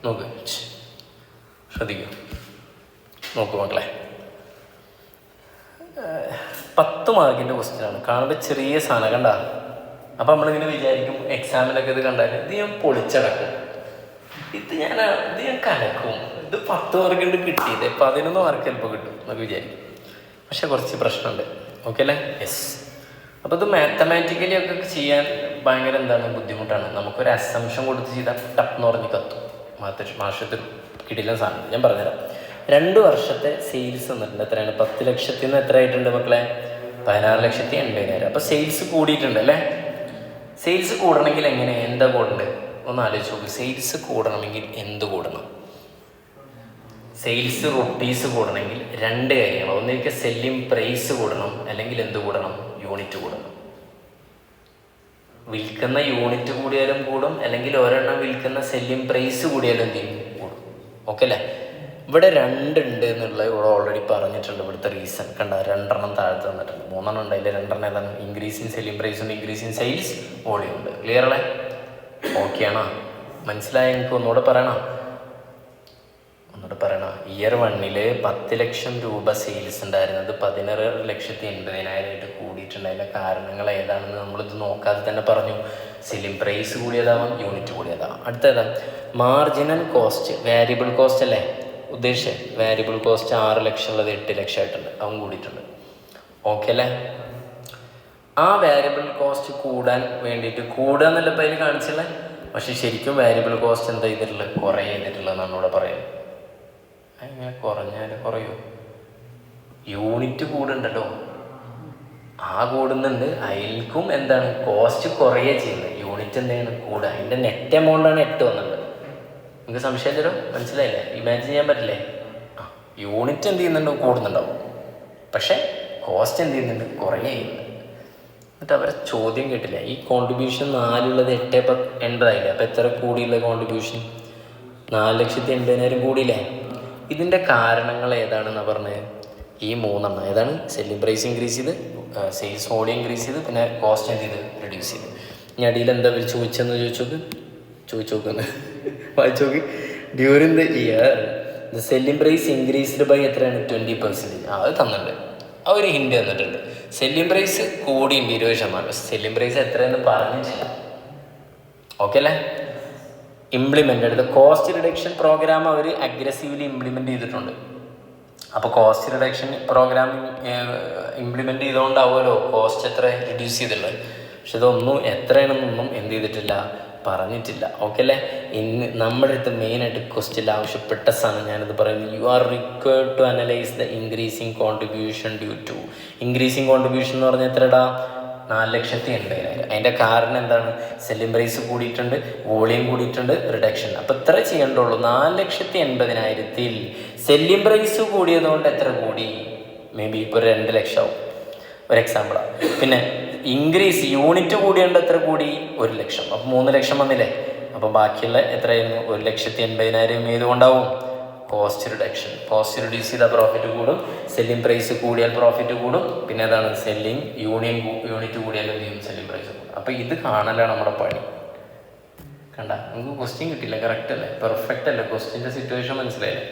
നോക്ക്, ശ്രദ്ധിക്കൂ, നോക്കൂ മക്കളെ. 10 മാർക്കിൻ്റെ ക്വസ്റ്റ്യനാണ്. കാണുമ്പോൾ ചെറിയ സാധനം കണ്ട. അപ്പം നമ്മളിങ്ങനെ വിചാരിക്കും എക്സാമിലൊക്കെ ഇത് കണ്ടാൽ ഇത് ഞാൻ പൊളിച്ചടക്കും, ഇത് ഞാൻ കലക്കും, ഇത് 10 മാർക്കുണ്ട് കിട്ടിയത് 11 മാർക്ക് ചിലപ്പോൾ കിട്ടും എന്നൊക്കെ വിചാരിക്കും. പക്ഷെ കുറച്ച് പ്രശ്നമുണ്ട്. ഓക്കെ അല്ലേ? യെസ്. അപ്പോൾ ഇത് മാത്തമാറ്റിക്കലി ഒക്കെ ചെയ്യാൻ ഭയങ്കര ബുദ്ധിമുട്ടാണ്. നമുക്കൊരു അസംഷൻ കൊടുത്ത് ചെയ്താൽ ടപ്പെന്ന് പറഞ്ഞ് കത്തും. മാഷത്തിൽ കിടിലൻ സാധനം ഞാൻ പറഞ്ഞുതരാം. 2 വർഷത്തെ സെയിൽസ് വന്നിട്ടുണ്ട്. എത്രയാണ്? 10 ലക്ഷത്തിൽ നിന്ന് എത്ര ആയിട്ടുണ്ട് മക്കളെ? 16,80,000. അപ്പോൾ സെയിൽസ് കൂടിയിട്ടുണ്ട് അല്ലേ? സെയിൽസ് കൂടണമെങ്കിൽ എങ്ങനെ, എന്താ കൂടേണ്ടത് ഒന്ന് ആലോചിച്ച് നോക്ക്. സെയിൽസ് കൂടണമെങ്കിൽ എന്ത് കൂടണം? സെയിൽസ് റുപ്പീസ് കൂടണമെങ്കിൽ 2 കാര്യങ്ങൾ. ഒന്നിലേക്ക് സെല്ലിംഗ് പ്രൈസ് കൂടണം, അല്ലെങ്കിൽ എന്ത് കൂടണം? യൂണിറ്റ് കൂടണം. വിൽക്കുന്ന യൂണിറ്റ് കൂടിയാലും കൂടും, അല്ലെങ്കിൽ ഒരെണ്ണം വിൽക്കുന്ന സെല്ലിംഗ് പ്രൈസ് കൂടിയാലും എന്ത് ചെയ്യും? കൂടും. ഓക്കെ അല്ലേ? ഇവിടെ 2 ഉണ്ട് എന്നുള്ളത് ഇവിടെ ഓൾറെഡി പറഞ്ഞിട്ടുണ്ട്. ഇവിടുത്തെ റീസൺ കണ്ട, 2 എണ്ണം താഴത്ത് തന്നിട്ടുണ്ട്. 3 എണ്ണം ഉണ്ട്. അതിൽ 2 എണ്ണം ഏതാണ്? ഇൻക്രീസ് ഇൻ സെല്ലിംഗ് പ്രൈസ് ഉണ്ട്, ഇൻക്രീസ് ഇൻ സെയിൽസ് വോളിയം ഉണ്ട്. ക്ലിയർ അല്ലേ? ഓക്കെ ആണോ? മനസ്സിലായ? എനിക്ക് ഒന്നുകൂടെ പറയണം. ഇയർ 1 10 ലക്ഷം രൂപ സെയിൽസ് ഉണ്ടായിരുന്നത് 16,80,000 കൂടിയിട്ടുണ്ട്. അതിൻ്റെ കാരണങ്ങൾ ഏതാണെന്ന് നമ്മളിത് നോക്കാതെ തന്നെ പറഞ്ഞു. സെല്ലിംഗ് പ്രൈസ് കൂടിയതാവാം, യൂണിറ്റ് കൂടിയതാവാം. അടുത്തേതാണ് മാർജിനൽ കോസ്റ്റ്. വാരിയബിൾ കോസ്റ്റ് അല്ലേ ഉദ്ദേശിച്ചത്? വാരിയബിൾ കോസ്റ്റ് 6 ലക്ഷം ഉള്ളത് 8 ലക്ഷമായിട്ടുണ്ട്, അവൻ കൂടിയിട്ടുണ്ട്. ഓക്കെ അല്ലേ? ആ വാരിയബിൾ കോസ്റ്റ് കൂടാൻ വേണ്ടിയിട്ട് കൂടുക എന്നല്ല ഇപ്പോൾ അതിൽ കാണിച്ചില്ലേ, പക്ഷെ ശരിക്കും വാരിയബിൾ കോസ്റ്റ് എന്താ ചെയ്തിട്ടുള്ളത്? കുറേ ചെയ്തിട്ടുള്ളതെന്നാണ് ഇവിടെ പറയുന്നത്. അങ്ങനെ കുറഞ്ഞാൽ കുറയൂ? യൂണിറ്റ് കൂടുണ്ടല്ലോ, ആ കൂടുന്നുണ്ട്. അതിൽക്കും എന്താണ് കോസ്റ്റ് കുറയുക ചെയ്യുന്നത്, യൂണിറ്റ് എന്താണ് കൂടുക. അതിൻ്റെ നെറ്റ് എമൗണ്ടാണ് 8 വന്നിട്ടുണ്ട്. നിങ്ങൾക്ക് സംശയം തരും? മനസ്സിലായില്ലേ? ഇമാജിൻ ചെയ്യാൻ പറ്റില്ലേ? യൂണിറ്റ് എന്ത് ചെയ്യുന്നുണ്ടോ? കൂടുന്നുണ്ടാവും. പക്ഷേ കോസ്റ്റ് എന്ത് ചെയ്യുന്നുണ്ട്? കുറയുക ചെയ്യുന്നുണ്ട്. എന്നിട്ട് അവരെ ചോദ്യം കേട്ടില്ല. ഈ കോൺട്രിബ്യൂഷൻ 4 8,80,000 അപ്പോൾ എത്ര കൂടിയുള്ള കോൺട്രിബ്യൂഷൻ? 4,80,000 കൂടിയില്ലേ? ഇതിൻ്റെ കാരണങ്ങൾ ഏതാണെന്നാണ് പറഞ്ഞത്? ഈ 3 എണ്ണം. ഏതാണ്? സെല്ലിംഗ് പ്രൈസ് ഇൻക്രീസ് ചെയ്ത്, സെയിൽസ് വോളിയം ഇൻക്രീസ് ചെയ്ത്, പിന്നെ കോസ്റ്റ് എന്ത് ചെയ്ത്? റിഡ്യൂസ് ചെയ്ത്. ഇനി അടിയിൽ എന്താ ചോദിച്ചെന്ന് ചോദിച്ചോക്ക് വായിച്ചു നോക്ക്. During the year the selling price increased by എത്രയാണ്? 20%. അത് തന്നിട്ടുണ്ട്. ആ ഒരു ഹിൻഡ് തന്നിട്ടുണ്ട്. സെല്ലിംഗ് പ്രൈസ് കൂടിയുണ്ട് 20%. സെല്ലിംഗ് പ്രൈസ് എത്രയെന്ന് പറഞ്ഞിട്ടില്ല. ഓക്കെ അല്ലേ? ഇംപ്ലിമെൻ്റ് എടുത്ത കോസ്റ്റ് റിഡക്ഷൻ പ്രോഗ്രാം അവർ അഗ്രസീവ്ലി ഇംപ്ലിമെൻ്റ് ചെയ്തിട്ടുണ്ട്. അപ്പോൾ കോസ്റ്റ് റിഡക്ഷൻ പ്രോഗ്രാം ഇംപ്ലിമെൻ്റ് ചെയ്തുകൊണ്ടാവുമല്ലോ കോസ്റ്റ് എത്ര റിഡ്യൂസ് ചെയ്തിട്ടുള്ളത്. പക്ഷെ ഇതൊന്നും എത്രയാണെന്നൊന്നും എന്ത് ചെയ്തിട്ടില്ല, പറഞ്ഞിട്ടില്ല. ഓക്കെ അല്ലേ? ഇന്ന് നമ്മുടെ അടുത്ത് മെയിനായിട്ട് ക്വസ്റ്റ്യൻ ആവശ്യപ്പെട്ട സാധനം ഞാനിത് പറയുന്നത്. You are required to analyse the increasing contribution due to. Increasing contribution എന്ന് പറഞ്ഞാൽ എത്രടാ? 4,80,000. അതിൻ്റെ കാരണം എന്താണ്? സെല്ലിംഗ് പ്രൈസ് കൂടിയിട്ടുണ്ട്, വോളിയം കൂടിയിട്ടുണ്ട്, റിഡക്ഷൻ. അപ്പോൾ ഇത്ര ചെയ്യേണ്ടുള്ളൂ. 4,80,000 സെല്ലിംഗ് പ്രൈസ് കൂടിയതുകൊണ്ട് എത്ര കൂടി? മേ ബി ഇപ്പോൾ 2 ലക്ഷം ആവും, ഒരു എക്സാമ്പിളാണ്. പിന്നെ ഇൻക്രീസ് യൂണിറ്റ് കൂടിയുണ്ട്, എത്ര കൂടി? 1 ലക്ഷം. അപ്പോൾ 3 ലക്ഷം വന്നില്ലേ? അപ്പോൾ ബാക്കിയുള്ള എത്രയായിരുന്നു? 1,80,000 ഏതുകൊണ്ടാവും? Cost reduction. കോസ്റ്റ് റിഡ്യൂസ് ചെയ്താൽ പ്രോഫിറ്റ് കൂടും, സെല്ലിംഗ് പ്രൈസ് കൂടിയാൽ പ്രോഫിറ്റ് കൂടും. പിന്നെ ഏതാണ്? സെല്ലിംഗ് യൂണിറ്റ് കൂടിയാൽ എന്ത് ചെയ്യും? സെല്ലിംഗ് പ്രൈസ് കൂടും. അപ്പോൾ ഇത് കാണലാണ് നമ്മുടെ പണി. കണ്ട, നമുക്ക് ക്വസ്റ്റ്യൻ കിട്ടില്ല. കറക്റ്റ് അല്ലേ? പെർഫെക്റ്റ് അല്ലേ? ക്വസ്റ്റ്യൻ്റെ സിറ്റുവേഷൻ മനസ്സിലായില്ലേ?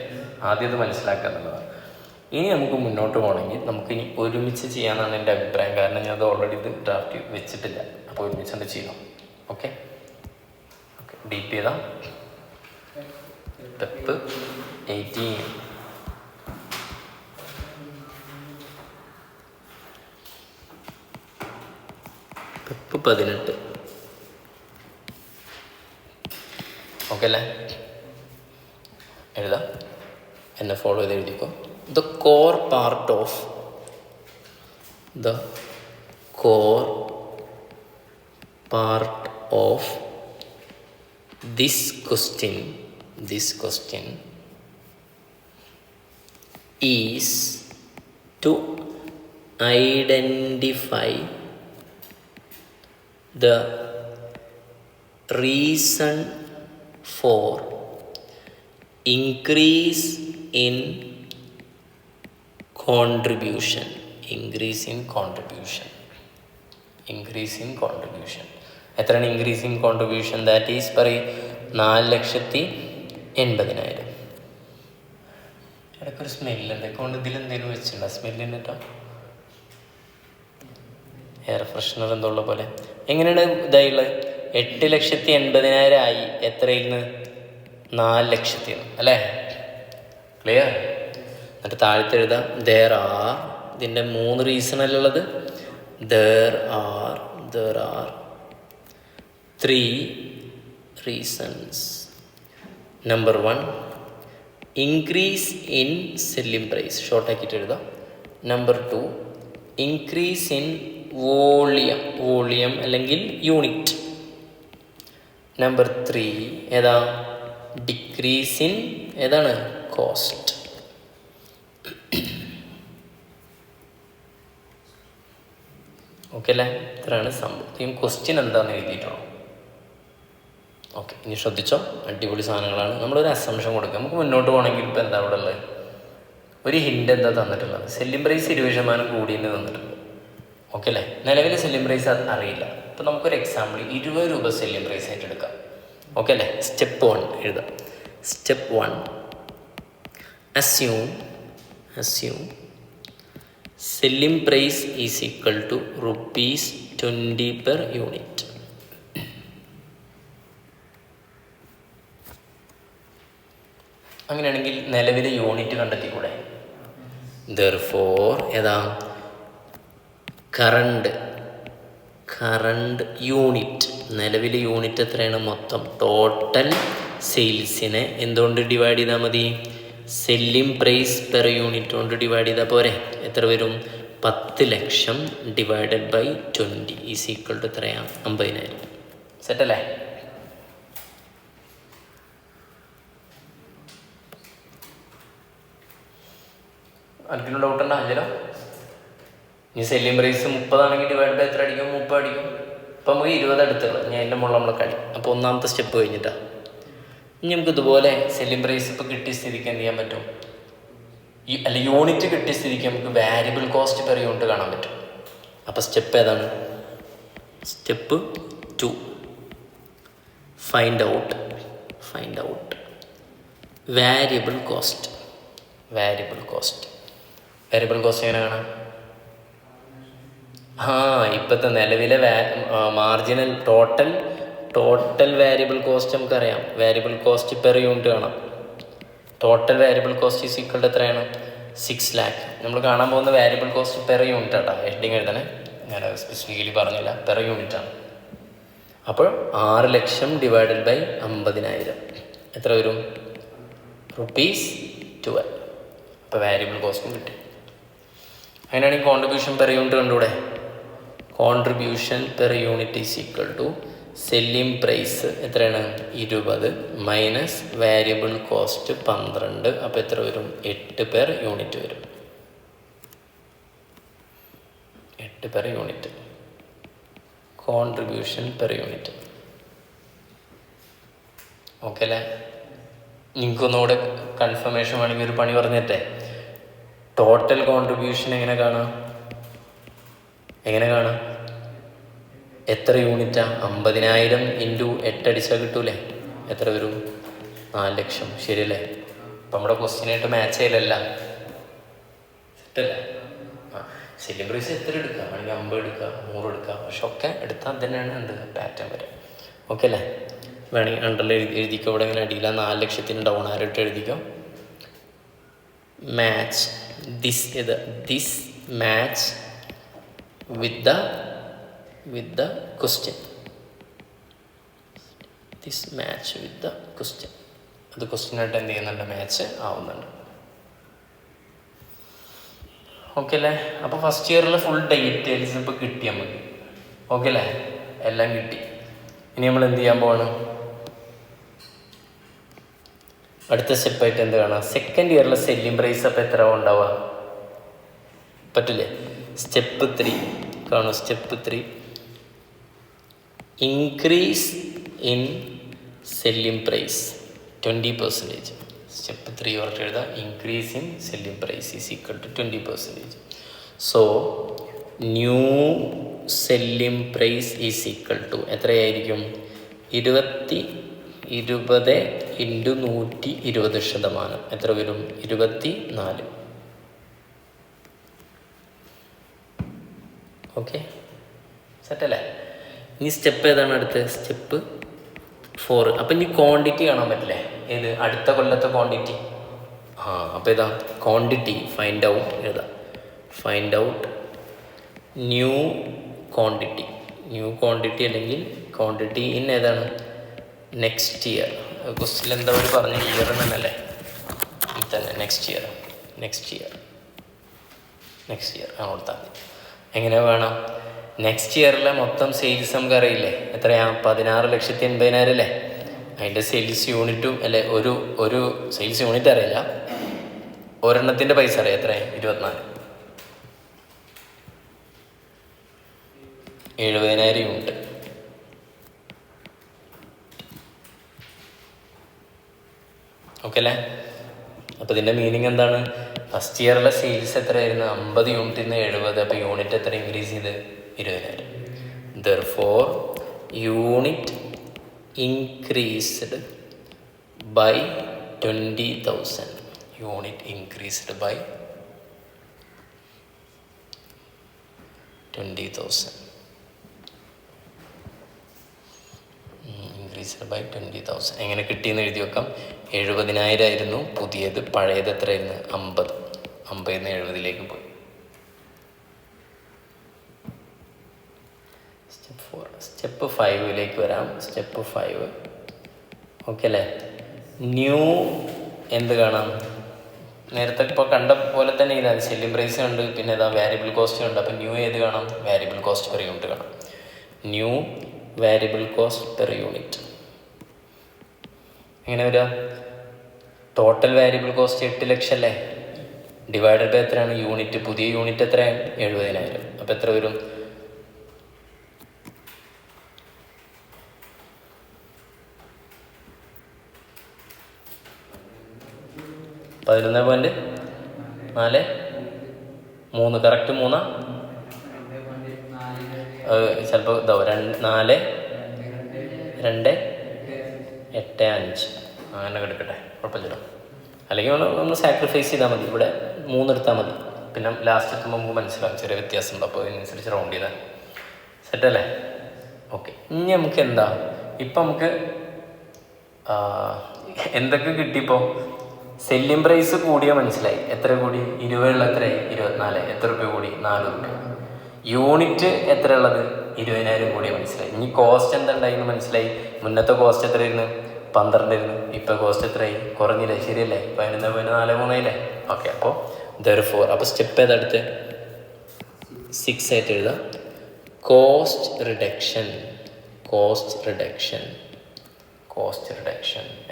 ആദ്യം ഇത് മനസ്സിലാക്കുക എന്നുള്ളതാണ്. ഇനി നമുക്ക് മുന്നോട്ട് പോകണമെങ്കിൽ നമുക്കിനി ഒരുമിച്ച് ചെയ്യാമെന്നാണ് എൻ്റെ അഭിപ്രായം. കാരണം ഞാൻ അത് ഓൾറെഡി ഇത് ഡ്രാഫ്റ്റ് വെച്ചിട്ടില്ല. അപ്പോൾ ഒരുമിച്ച് തന്നെ ചെയ്യണം. ഓക്കെ ഓക്കെ ഡീപ്പ് ചെയ്താൽ സ്റ്റെപ്പ് 18. സ്റ്റെപ്പ് 18. ഓക്കെ അല്ലേ? എഴുതാം, എന്നെ ഫോളോ ചെയ്ത് എഴുതിക്കോ. The core part of this question is to identify the reason for increase in contribution. എത്രയാണ് ഇൻക്രീസിങ് കോൺട്രിബ്യൂഷൻ? ദാറ്റ് ഈസ് പറയും 4,80,000 80,000. ഇടയ്ക്കൊരു സ്മെല്ലുണ്ട്. കൊണ്ട് ഇതിലെന്തെങ്കിലും വെച്ചിട്ടുണ്ടോ? സ്മെല്ലിന് കേട്ടോ, എയർ ഫ്രഷ്നർ എന്തോ ഉള്ള പോലെ. എങ്ങനെയാണ് ഇതായുള്ളത്? 8,80,000 ആയി. എത്രയിൽ നിന്ന്? 4,00,000 അല്ലേ? ക്ലിയർ? എന്നിട്ട് താഴത്തെ എഴുതാം there are, ഇതിൻ്റെ 3 റീസണല്ലുള്ളത്. there are 3 reasons. Number 1, increase in selling price, short ആക്കിയിട്ട് എഴുതാം. Number 2, increase in വോളിയം അല്ലെങ്കിൽ യൂണിറ്റ്. Number 3 ഏതാ? ഡിക്രീസ് ഇൻ ഏതാണ്? കോസ്റ്റ്. ഓക്കെ അല്ലേ? ഇത്രയാണ് സംഭവം. ക്വസ്റ്റ്യൻ എന്താണെന്ന് എഴുതിയിട്ടുള്ളൂ. ഓക്കെ, ഇനി ശ്രദ്ധിച്ചോ, അടിപൊളി സാധനങ്ങളാണ്. നമ്മളൊരു അസംഷൻ കൊടുക്കുക. നമുക്ക് മുന്നോട്ട് പോകണമെങ്കിൽ ഇപ്പോൾ എന്താ ഇവിടെ ഉള്ളത്? ഒരു ഹിൻ്റ് എന്താ തന്നിട്ടുള്ളത്? സെല്ലിംഗ് പ്രൈസ് 20% കൂടിയെന്ന് തന്നിട്ടുണ്ട്. ഓക്കെ അല്ലേ? നിലവിലെ സെല്ലിംഗ് പ്രൈസ് അത് അറിയില്ല. അപ്പോൾ നമുക്കൊരു എക്സാമ്പിൾ 20 രൂപ സെല്ലിംഗ് പ്രൈസ് ആയിട്ട് എടുക്കാം. ഓക്കെ അല്ലേ? സ്റ്റെപ്പ് 1 എഴുതാം. Step 1, assume selling price is equal to ₹20 per unit. അങ്ങനെയാണെങ്കിൽ നിലവിലെ യൂണിറ്റ് കണ്ടെത്തിക്കൂടെ? therefore ഏതാ? Current unit. നിലവിലെ യൂണിറ്റ് എത്രയാണ്? മൊത്തം ടോട്ടൽ സെയിൽസിനെ എന്തുകൊണ്ട് ഡിവൈഡ് ചെയ്താൽ മതി? സെല്ലിംഗ് പ്രൈസ് പെർ യൂണിറ്റ് കൊണ്ട് ഡിവൈഡ് ചെയ്താൽ പോരെ? എത്ര വരും? 10,00,000 divided by 20 is equal to എത്രയാണ്? 50,000. സെറ്റല്ലേ? ആർക്കെങ്കിലും ഡൗട്ട് ഉണ്ടോ? അല്ലല്ലോ. ഇനി സെല്ലിംഗ് പ്രൈസ് 30 ആണെങ്കിൽ ഡിവൈഡ് ബൈ എത്ര അടിക്കും? 30 അടിക്കും. ഇപ്പം നമുക്ക് 20 അടുത്തുള്ളത്. ഞാൻ എൻ്റെ മുകളിൽ നമ്മൾ കളി. അപ്പോൾ ഒന്നാമത്തെ സ്റ്റെപ്പ് കഴിഞ്ഞിട്ടാണ്. ഇനി നമുക്ക് ഇതുപോലെ സെല്ലിംഗ് പ്രൈസ് ഇപ്പോൾ കിട്ടിയ സ്ഥിതിക്ക് എന്ത് ചെയ്യാൻ പറ്റും? യൂണിറ്റ് കിട്ടിയ സ്ഥിതിക്ക് നമുക്ക് വാരിയബിൾ കോസ്റ്റ് പെർ യൂണിറ്റ് കാണാൻ പറ്റും. അപ്പോൾ സ്റ്റെപ്പ് ഏതാണ്? Step 2, find out variable cost. Variable cost എങ്ങനെ കാണാം? ഇപ്പോഴത്തെ നിലവിലെ മാർജിനൽ ടോട്ടൽ വാരിയബിൾ കോസ്റ്റ് നമുക്കറിയാം. വാരിയബിൾ കോസ്റ്റ് പെർ യൂണിറ്റ് കാണാം. Total variable cost is equal to എത്രയാണ്? 6 lakh. നമ്മൾ കാണാൻ പോകുന്ന വാരിയബിൾ കോസ്റ്റ് പെർ യൂണിറ്റ് ആട്ടോ. ഹെഡിങ് എഴുതണേ, ഞാൻ സ്പെസിഫിക്കലി പറഞ്ഞില്ല, പെർ യൂണിറ്റ് ആണ്. അപ്പോൾ 6,00,000 ഡിവൈഡഡ് ബൈ 50,000 എത്ര വരും? ₹12. അപ്പോൾ വാരിയബിൾ കോസ്റ്റും കിട്ടി. അങ്ങനെയാണെങ്കിൽ കോൺട്രിബ്യൂഷൻ പെർ യൂണിറ്റ് കണ്ടുകൂടെ? Contribution per unit is equal to selling price എത്രയാണ്? 20 മൈനസ് വാരിയബിൾ കോസ്റ്റ് 12. അപ്പോൾ എത്ര വരും? 8 പെർ യൂണിറ്റ് വരും. 8 per unit contribution per unit. Okay അല്ലേ? നിങ്ങൾക്കൊന്നുകൂടെ കൺഫർമേഷൻ വേണമെങ്കിൽ ഒരു പണി പറഞ്ഞിട്ടേ, ടോട്ടൽ കോൺട്രിബ്യൂഷൻ എങ്ങനെ കാണാം? എത്ര യൂണിറ്റാണ്? 50,000 ഇൻറ്റു 8 അടിച്ചാൽ കിട്ടൂലേ? എത്ര വരും? 4,00,000. ശരിയല്ലേ? അപ്പം നമ്മുടെ ക്വസ്റ്റ്യനായിട്ട് മാച്ച് ചെയ്യലല്ല. സെറ്റല്ലേ? സെല്ലിംഗ് പ്രൈസ് എത്ര എടുക്കുക? ആണെങ്കിൽ 50 എടുക്കുക, 100 എടുക്കുക. പക്ഷെ ഒക്കെ എടുത്താൽ തന്നെയാണ് എന്ത് പാറ്റേൺ വരെ. ഓക്കെ അല്ലേ? വേണമെങ്കിൽ അണ്ടറിൽ എഴുതിക്കോ. ഇവിടെ ഇങ്ങനെ അടിയില്ല. 4,00,000 ഡൗൺ ആയിട്ട് എഴുതിക്കോ. Match this match with the question. This match with the question. അത് ക്വസ്റ്റ്യനായിട്ട് എന്ത് ചെയ്യുന്നുണ്ട്? മാച്ച് ആവുന്നുണ്ട്. ഓക്കെ അല്ലേ? അപ്പോൾ ഫസ്റ്റ് ഇയറിലെ ഫുൾ ഡീറ്റെയിൽസ് ഇപ്പോൾ കിട്ടി നമുക്ക്. ഓക്കെ അല്ലേ? എല്ലാം കിട്ടി. ഇനി നമ്മൾ എന്ത് ചെയ്യാൻ പോവാണ്? അടുത്ത സ്റ്റെപ്പായിട്ട് എന്ത് കാണാം? സെക്കൻഡ് ഇയറിലെ സെല്ലിംഗ് പ്രൈസ് അപ്പോൾ എത്ര ഉണ്ടാവുക? പറ്റില്ലേ? സ്റ്റെപ്പ് 3 കാണും. Step 3 increase in selling price 20%. Step 3 ഓർത്ത് എഴുതാം. Increase in selling price is equal to 20%. So new selling price is equal to എത്രയായിരിക്കും? 20 ഇൻറ്റു 120%. എത്ര വരും? 24. ഓക്കെ, സെറ്റല്ലേ? ഇനി സ്റ്റെപ്പ് ഏതാണ് അടുത്ത്? സ്റ്റെപ്പ് 4. അപ്പം ഇനി ക്വാണ്ടിറ്റി കാണാൻ പറ്റില്ലേ? ഏത്? അടുത്ത കൊല്ലത്തെ ക്വാണ്ടിറ്റി. അപ്പോൾ ഇതാ ക്വാണ്ടിറ്റി ഫൈൻഡ് ഔട്ട്. എഴുതാം, find out new quantity. New quantity അല്ലെങ്കിൽ ക്വാണ്ടിറ്റി ഇൻ ഏതാണ്? Next year. ക്വസ്റ്റിൽ എന്താ ഒരു പറഞ്ഞ ഇയർ എന്നല്ലേ തന്നെ. നെക്സ്റ്റ് ഇയർ ആണ് കൊടുത്താൽ മതി. എങ്ങനെ വേണം? നെക്സ്റ്റ് ഇയറിലെ മൊത്തം സെയിൽസ് നമുക്കറിയില്ലേ എത്രയാണ്? 16,80,000 അല്ലേ? അതിൻ്റെ സെയിൽസ് യൂണിറ്റും അല്ലേ, ഒരു സെയിൽസ് യൂണിറ്റ് അറിയില്ല, ഒരെണ്ണത്തിൻ്റെ പൈസ അറിയാം. എത്ര? 24. 70,000 യൂണിറ്റ്. ഓക്കെ അല്ലേ? അപ്പോൾ ഇതിൻ്റെ മീനിങ് എന്താണ്? ഫസ്റ്റ് ഇയറിലെ സെയിൽസ് എത്രയായിരുന്നു? 50 യൂണിറ്റിൽ നിന്ന് 70. അപ്പോൾ യൂണിറ്റ് എത്ര ഇൻക്രീസ് ചെയ്ത്? 20,000. Therefore, unit increased by 20,000. Unit increased by 20,000. Increased by 20,000. എങ്ങനെ കിട്ടിയെന്ന് എഴുതി വെക്കാം. 70,000 ആയിരുന്നു പുതിയത്, പഴയത് എത്രയായിരുന്നു? 50. 50 നിന്ന് 70 പോയി. സ്റ്റെപ്പ് 5 വരാം. സ്റ്റെപ്പ് 5. ഓക്കെ അല്ലേ? ന്യൂ എന്ത് കാണാം? നേരത്തെ ഇപ്പോൾ കണ്ട പോലെ തന്നെ ഇതാണ്. സെല്ലിംഗ് പ്രൈസ് ഉണ്ട്, പിന്നെ ഇതാ വാരിയബിൾ കോസ്റ്റ് ഉണ്ട്. അപ്പോൾ ന്യൂ ഏത് കാണാം? വാരിയബിൾ കോസ്റ്റ് പെർ യൂണിറ്റ് കാണാം. New variable cost per unit എങ്ങനെ വരിക? ടോട്ടൽ വാരിയബിൾ കോസ്റ്റ് 8 ലക്ഷം അല്ലേ? ഡിവൈഡഡ് ബൈ എത്രയാണ്? യൂണിറ്റ്. പുതിയ യൂണിറ്റ് എത്രയാണ്? 70,000. അപ്പോൾ എത്ര വരും? 11.43. കറക്റ്റ് 3. ചിലപ്പോൾ ഇതാ 4.285 അങ്ങനെ എടുക്കട്ടെ, കുഴപ്പമില്ല. അല്ലെങ്കിൽ നമ്മൾ സാക്രിഫൈസ് ചെയ്താൽ മതി. ഇവിടെ 3 എടുത്താൽ മതി. പിന്നെ ലാസ്റ്റ് എത്തുമ്പോൾ നമുക്ക് മനസ്സിലാവും ചെറിയ വ്യത്യാസം ഉണ്ട്. അപ്പോൾ അതിനനുസരിച്ച് റൗണ്ട് ചെയ്താൽ സെറ്റല്ലേ? ഓക്കെ, ഇനി നമുക്ക് എന്താ ഇപ്പം നമുക്ക് എന്തൊക്കെ കിട്ടിയപ്പോൾ? സെല്ലിംഗ് പ്രൈസ് കൂടിയ മനസ്സിലായി. എത്ര കൂടി? 20 എത്രയായി? 24. എത്ര രൂപ കൂടി? 4 രൂപ. യൂണിറ്റ് എത്ര ഉള്ളത്? 20,000 കൂടിയ മനസ്സിലായി. ഇനി കോസ്റ്റ് എന്തുണ്ടായിരുന്നു മനസ്സിലായി. മുന്നത്തെ കോസ്റ്റ് എത്രയായിരുന്നു? 12 ആയിരുന്നു. ഇപ്പോൾ കോസ്റ്റ് എത്രയായി? കുറഞ്ഞില്ലേ? ശരിയല്ലേ? 11.43 ഓക്കെ. അപ്പോൾ therefore അപ്പോൾ സ്റ്റെപ്പ് ഏതടുത്ത്? 6 ആയിട്ട് എഴുതാം. കോസ്റ്റ് റിഡക്ഷൻ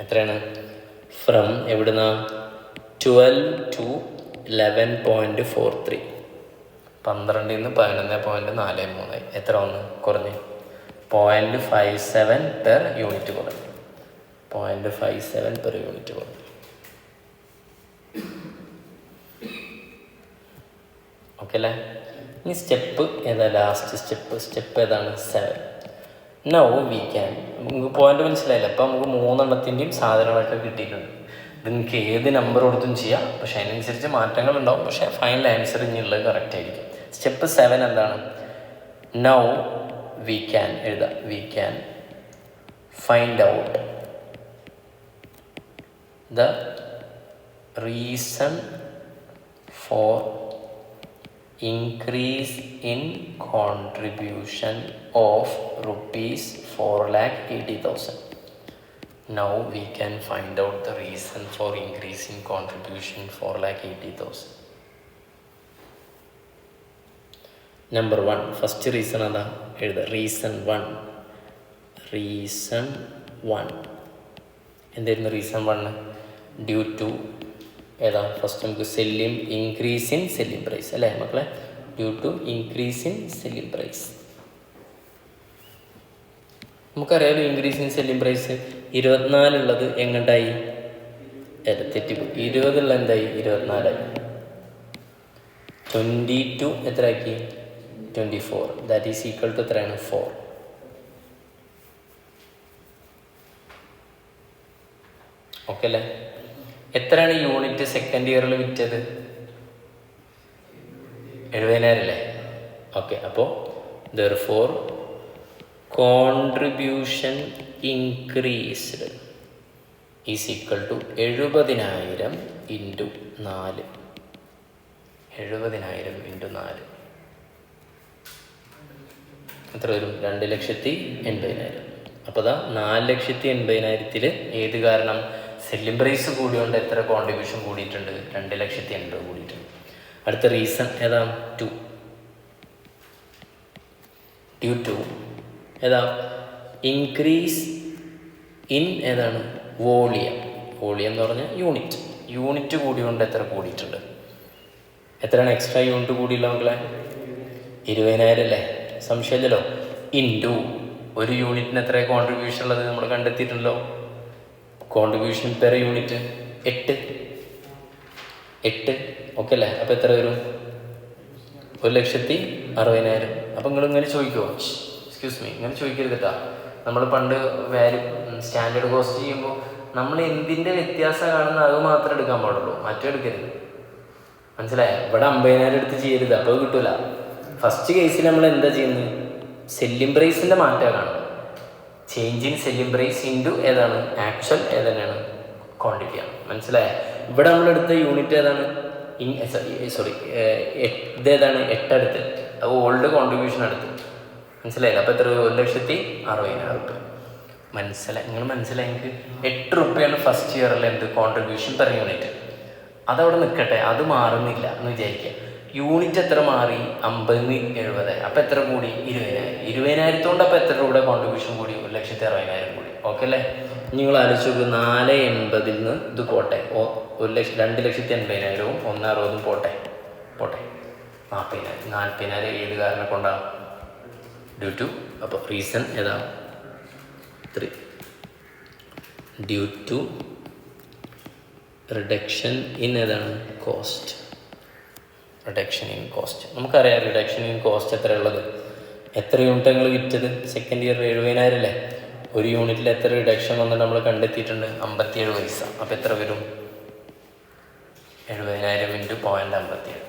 എത്രയാണ്? ഫ്രം എവിടുന്ന? 12 to 11.43. 12 നിന്ന് 11.43. എത്ര വന്ന്? കുറഞ്ഞ് 0.57 പെർ യൂണിറ്റ് കുറഞ്ഞു. 0.57 പെർ യൂണിറ്റ് കുറഞ്ഞു. ഓക്കെ അല്ലേ? ഇനി സ്റ്റെപ്പ് ഏതാ? ലാസ്റ്റ് സ്റ്റെപ്പ് ഏതാണ്? 7. Now we can. നമുക്ക് പോയിന്റ് മനസ്സിലായില്ല. അപ്പം നമുക്ക് 3 എണ്ണത്തിൻ്റെയും സാധനങ്ങളൊക്കെ കിട്ടിയിട്ടുണ്ട്. ഇത് നിങ്ങൾക്ക് ഏത് നമ്പർ കൊടുത്തും ചെയ്യാം, പക്ഷേ അതിനനുസരിച്ച് മാറ്റങ്ങൾ ഉണ്ടാവും. പക്ഷേ ഫൈനൽ ആൻസർ ഇനിയുള്ളത് കറക്റ്റ് ആയിരിക്കും. സ്റ്റെപ്പ് 7 എന്താണ്? നൗ വി ക്യാൻ എഴുതാം. We can find out the reason for increase in contribution of rupees 4,80,000. Now we can find out the reason for increase in contribution 4,80,000. Number 1, first reason ada edha. Reason 1 എന്തായിരുന്നു? reason 1 due to ഏതാ? First നമുക്ക് increase in selling price അല്ലേ മക്കളെ? Due to increase in selling price. നമുക്കറിയാലോ increase in selling price. 24 ഉള്ളത് എങ്ങോട്ടായി? തെറ്റിപ്പോയി. 20 ഉള്ള എന്തായി? 24 ആയി. 22 എത്ര ആക്കി? 24. ദാറ്റ് ഈസ് ഈക്വൽ ടു എത്രയാണ്? 4. ഓക്കെ അല്ലേ? എത്രയാണ് യൂണിറ്റ് സെക്കൻഡ് ഇയറിൽ വിറ്റത്? 70,000 അല്ലേ? ഓക്കെ, അപ്പോൾ therefore contribution increased is equal to 70,000 into 4. 70,000 into 4 എത്ര വരും? 2,80,000. അപ്പോൾ അതാ 4,80,000 ഏത് കാരണം? സെല്ലിംഗ് പ്രൈസ് കൂടിയോണ്ട് എത്ര കോൺട്രിബ്യൂഷൻ കൂടിയിട്ടുണ്ട്? 2,80,000 കൂടിയിട്ടുണ്ട്. അടുത്ത റീസൺ ഏതാ? 2. ഡ്യൂ ടു ഏതാ? ഇൻക്രീസ് ഇൻ ഏതാണ്? വോളിയം. വോളിയം എന്ന് പറഞ്ഞാൽ യൂണിറ്റ് കൂടിയോണ്ട് എത്ര കൂടിയിട്ടുണ്ട്? എത്രയാണ് എക്സ്ട്രാ യൂണിറ്റ് കൂടിയില്ല മക്കളെ? 20,000 അല്ലേ? സംശയമില്ലല്ലോ. ഇൻറ്റു ഒരു യൂണിറ്റിന് എത്ര കോൺട്രിബ്യൂഷൻ ഉള്ളത് നമ്മൾ കണ്ടെത്തിയിട്ടുണ്ടല്ലോ. Contribution per unit 8. ഓക്കെ അല്ലേ? അപ്പോൾ എത്ര വരും? 1,60,000. അപ്പം നിങ്ങൾ ഇങ്ങനെ ചോദിക്കുമോ? എക്സ്ക്യൂസ് മീ, ഇങ്ങനെ ചോദിക്കരുത് കേട്ടോ. നമ്മൾ പണ്ട് സ്റ്റാൻഡേർഡ് കോസ്റ്റ് ചെയ്യുമ്പോൾ നമ്മൾ എന്തിൻ്റെ വ്യത്യാസം കാണുന്ന അത് മാത്രമേ എടുക്കാൻ പാടുള്ളൂ, മറ്റേ എടുക്കരുത്. മനസ്സിലായോ? ഇവിടെ 50,000 എടുത്ത് ചെയ്യരുത്, അപ്പോൾ കിട്ടൂല. ഫസ്റ്റ് കേസിൽ നമ്മൾ എന്താ ചെയ്യുന്നത്? സെല്ലിംഗ് പ്രൈസിൻ്റെ മാറ്റം കാണുന്നത്. Change in selling price into ഏതാണ്? ആക്ച്വൽ ഏതാണ്? ക്വാണ്ടിറ്റിയാണ്. മനസ്സിലായോ? ഇവിടെ നമ്മളെടുത്ത യൂണിറ്റ് ഏതാണ്? ഇതേതാണ്? 8 അടുത്ത്. അപ്പോൾ ഓൾഡ് കോൺട്രിബ്യൂഷൻ അടുത്ത്. മനസ്സിലായില്ല? അപ്പോൾ എത്ര? 1,60,000. നിങ്ങൾ മനസ്സിലായി? എനിക്ക് 8 രൂപയാണ് ഫസ്റ്റ് ഇയറിൽ എന്ത് കോൺട്രിബ്യൂഷൻ പെർ യൂണിറ്റ്. അതവിടെ നിൽക്കട്ടെ, അത് മാറുന്നില്ല എന്ന് വിചാരിക്കുക. യൂണിറ്റ് എത്ര മാറി? 50 70. അപ്പോൾ എത്ര കൂടി? 20,000. 20,000 അപ്പോൾ എത്ര രൂപയുടെ കോൺട്രിബ്യൂഷൻ കൂടി? 1,60,000 കൂടി. ഓക്കെ അല്ലേ? നിങ്ങൾ ആലോചിച്ച് നോക്ക്. 480 നിന്ന് ഇത് പോട്ടെ, 2,80,000 160 പോട്ടെ 40,000 ഏത് കാരണം കൊണ്ടാണ്? Due to. അപ്പോൾ റീസൺ ഏതാ? 3. ഡ്യൂ ടു റിഡക്ഷൻ ഇൻ ഏതാണ്? കോസ്റ്റ്. Reduction in cost. നമുക്കറിയാം റിഡക്ഷൻ ഇൻ കോസ്റ്റ് എത്ര ഉള്ളത്? എത്ര യൂണിറ്റ് നിങ്ങൾ വിറ്റത്? സെക്കൻഡ് ഇയർ 70,000 അല്ലേ? ഒരു യൂണിറ്റിൽ എത്ര റിഡക്ഷൻ വന്നിട്ട് നമ്മൾ കണ്ടെത്തിയിട്ടുണ്ട്? 57 പൈസ. അപ്പോൾ എത്ര വരും? 70,000 ഇൻറ്റു 0.57.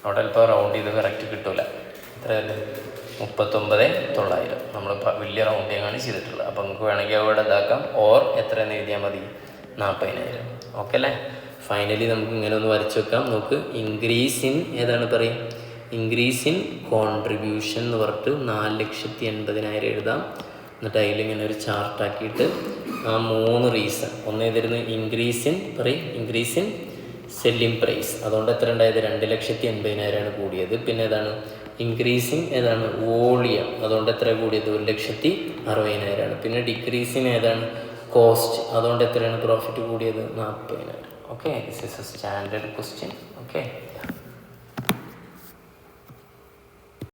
അവിടെ അല്പം റൗണ്ട് ചെയ്ത് കറക്റ്റ് കിട്ടൂല. എത്ര? 39,900. നമ്മൾ വലിയ റൗണ്ടിങ്ങാണ് ചെയ്തിട്ടുള്ളത്. അപ്പോൾ നമുക്ക് വേണമെങ്കിൽ അവിടെ ഇതാക്കാം. ഓർ എത്രയെന്ന് എഴുതിയാൽ മതി? 40,000. ഓക്കെ അല്ലേ? ഫൈനലി നമുക്ക് ഇങ്ങനെ ഒന്ന് വരച്ച് വെക്കാം. നമുക്ക് ഇൻക്രീസ് ഇൻ ഏതാണ് പറയും? ഇൻക്രീസ് ഇൻ കോൺട്രിബ്യൂഷൻ എന്ന് പറഞ്ഞിട്ട് 4,80,000 എഴുതാം. എന്നിട്ട് അതിലിങ്ങനെ ഒരു ചാർട്ടാക്കിയിട്ട് ആ 3 റീസൺ. ഒന്ന് എഴുതിരുന്നു increase in increase in selling price. അതുകൊണ്ട് എത്ര ഉണ്ടായത്? 2,80,000 കൂടിയത്. പിന്നെ ഏതാണ്? ഇൻക്രീസിങ് ഏതാണ്? വോളിയം. അതുകൊണ്ട് എത്ര കൂടിയത്? 1,60,000. പിന്നെ ഡിക്രീസിങ് ഏതാണ്? കോസ്റ്റ്. അതുകൊണ്ട് എത്രയാണ് പ്രോഫിറ്റ് കൂടിയത്? 40,000. Okay, this is A standard question. Okay.